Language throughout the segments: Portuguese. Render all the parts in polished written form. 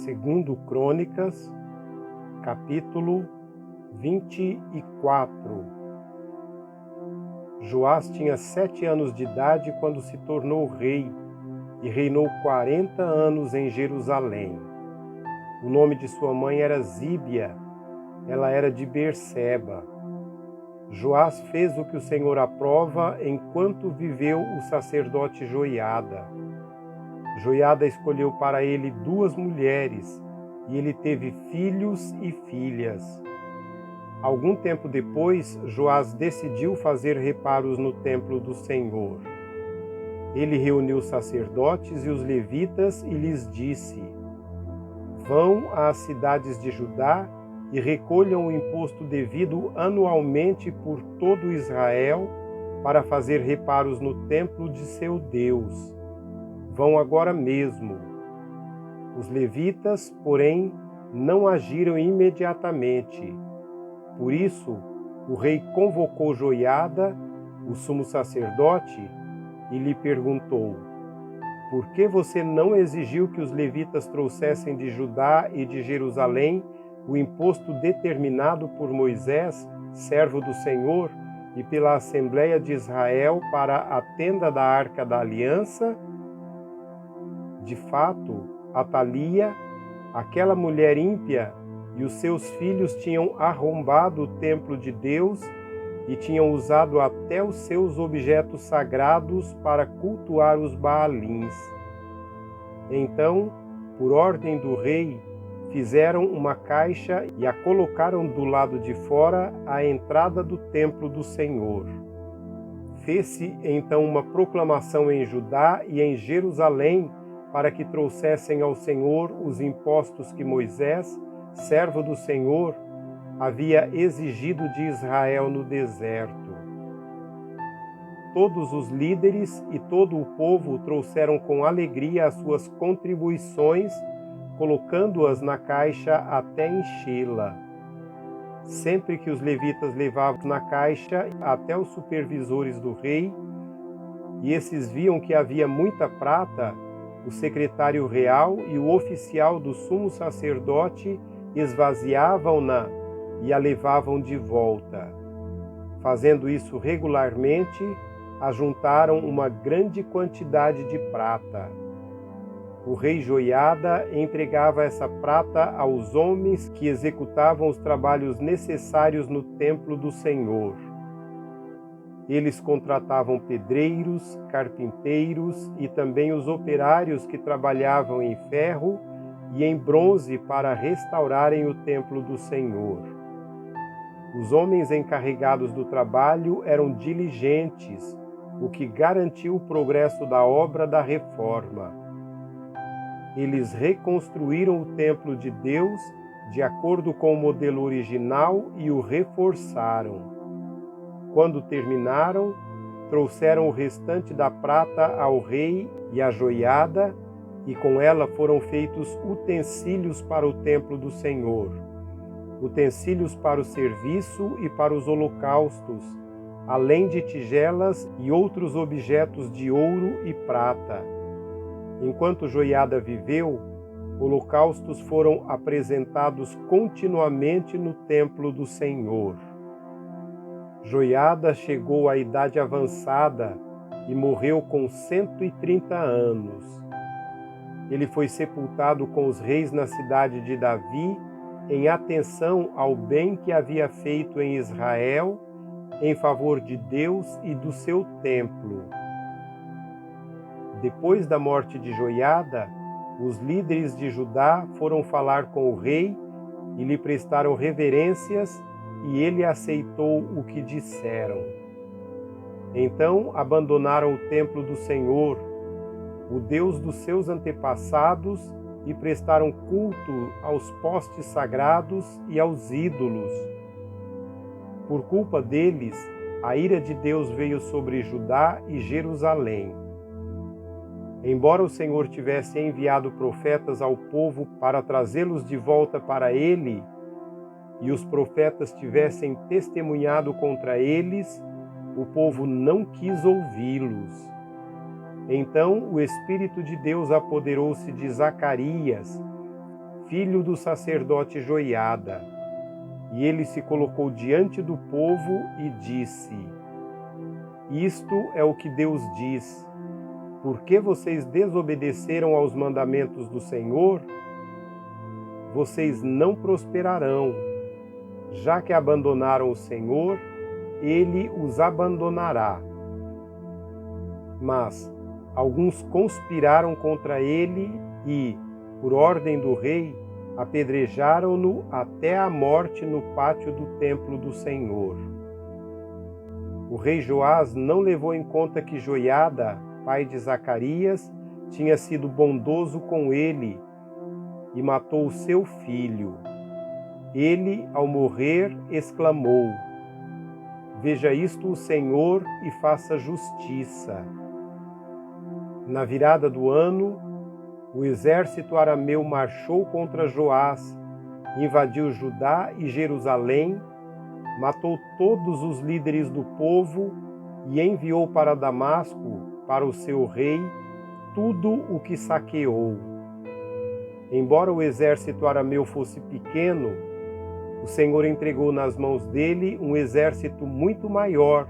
Segundo Crônicas, capítulo 24. Joás tinha 7 anos de idade quando se tornou rei e reinou 40 anos em Jerusalém. O nome de sua mãe era Zíbia, ela era de Berseba. Joás fez o que o Senhor aprova enquanto viveu o sacerdote Joiada. Joiada escolheu para ele 2 mulheres, e ele teve filhos e filhas. Algum tempo depois, Joás decidiu fazer reparos no templo do Senhor. Ele reuniu os sacerdotes e os levitas e lhes disse: Vão às cidades de Judá e recolham o imposto devido anualmente por todo Israel para fazer reparos no templo de seu Deus. Vão agora mesmo. Os levitas, porém, não agiram imediatamente. Por isso, o rei convocou Joiada, o sumo sacerdote, e lhe perguntou: Por que você não exigiu que os levitas trouxessem de Judá e de Jerusalém o imposto determinado por Moisés, servo do Senhor, e pela Assembleia de Israel para a tenda da Arca da Aliança? De fato, Atalia, aquela mulher ímpia, e os seus filhos tinham arrombado o templo de Deus e tinham usado até os seus objetos sagrados para cultuar os Baalins. Então, por ordem do rei, fizeram uma caixa e a colocaram do lado de fora à entrada do templo do Senhor. Fez-se então uma proclamação em Judá e em Jerusalém para que trouxessem ao Senhor os impostos que Moisés, servo do Senhor, havia exigido de Israel no deserto. Todos os líderes e todo o povo trouxeram com alegria as suas contribuições, colocando-as na caixa até enchê-la. Sempre que os levitas levavam na caixa até os supervisores do rei, e esses viam que havia muita prata, o secretário real e o oficial do sumo sacerdote esvaziavam-na e a levavam de volta. Fazendo isso regularmente, ajuntaram uma grande quantidade de prata. O rei Joiada entregava essa prata aos homens que executavam os trabalhos necessários no templo do Senhor. Eles contratavam pedreiros, carpinteiros e também os operários que trabalhavam em ferro e em bronze para restaurarem o templo do Senhor. Os homens encarregados do trabalho eram diligentes, o que garantiu o progresso da obra da reforma. Eles reconstruíram o templo de Deus de acordo com o modelo original e o reforçaram. Quando terminaram, trouxeram o restante da prata ao rei e à Joiada, e com ela foram feitos utensílios para o templo do Senhor, utensílios para o serviço e para os holocaustos, além de tigelas e outros objetos de ouro e prata. Enquanto Joiada viveu, holocaustos foram apresentados continuamente no templo do Senhor. Joiada chegou à idade avançada e morreu com 130 anos. Ele foi sepultado com os reis na cidade de Davi, em atenção ao bem que havia feito em Israel, em favor de Deus e do seu templo. Depois da morte de Joiada, os líderes de Judá foram falar com o rei e lhe prestaram reverências, e ele aceitou o que disseram. Então abandonaram o templo do Senhor, o Deus dos seus antepassados, e prestaram culto aos postes sagrados e aos ídolos. Por culpa deles, a ira de Deus veio sobre Judá e Jerusalém. Embora o Senhor tivesse enviado profetas ao povo para trazê-los de volta para ele, e os profetas tivessem testemunhado contra eles, o povo não quis ouvi-los. Então o Espírito de Deus apoderou-se de Zacarias, filho do sacerdote Joiada. E ele se colocou diante do povo e disse: Isto é o que Deus diz. Por que vocês desobedeceram aos mandamentos do Senhor? Vocês não prosperarão. Já que abandonaram o Senhor, ele os abandonará. Mas alguns conspiraram contra ele e, por ordem do rei, apedrejaram-no até a morte no pátio do templo do Senhor. O rei Joás não levou em conta que Joiada, pai de Zacarias, tinha sido bondoso com ele e matou o seu filho. Ele, ao morrer, exclamou: Veja isto o Senhor e faça justiça. Na virada do ano, o exército arameu marchou contra Joás, invadiu Judá e Jerusalém, matou todos os líderes do povo e enviou para Damasco, para o seu rei, tudo o que saqueou. Embora o exército arameu fosse pequeno, o Senhor entregou nas mãos dele um exército muito maior,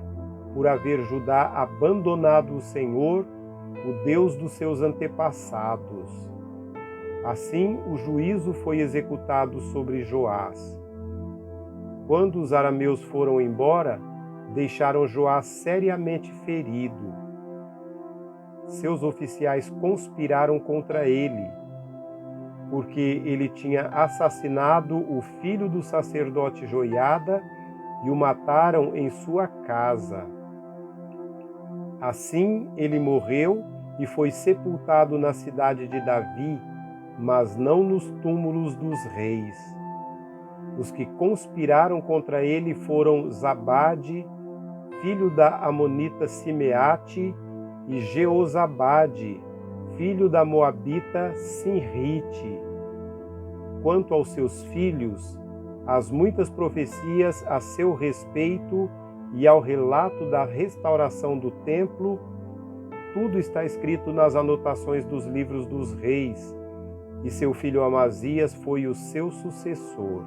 por haver Judá abandonado o Senhor, o Deus dos seus antepassados. Assim, o juízo foi executado sobre Joás. Quando os arameus foram embora, deixaram Joás seriamente ferido. Seus oficiais conspiraram contra ele, porque ele tinha assassinado o filho do sacerdote Joiada e o mataram em sua casa. Assim ele morreu e foi sepultado na cidade de Davi, mas não nos túmulos dos reis. Os que conspiraram contra ele foram Zabade, filho da amonita Simeate, e Jeozabade, filho da moabita Sinrite. Quanto aos seus filhos, as muitas profecias a seu respeito e ao relato da restauração do templo, tudo está escrito nas anotações dos livros dos reis, e seu filho Amazias foi o seu sucessor.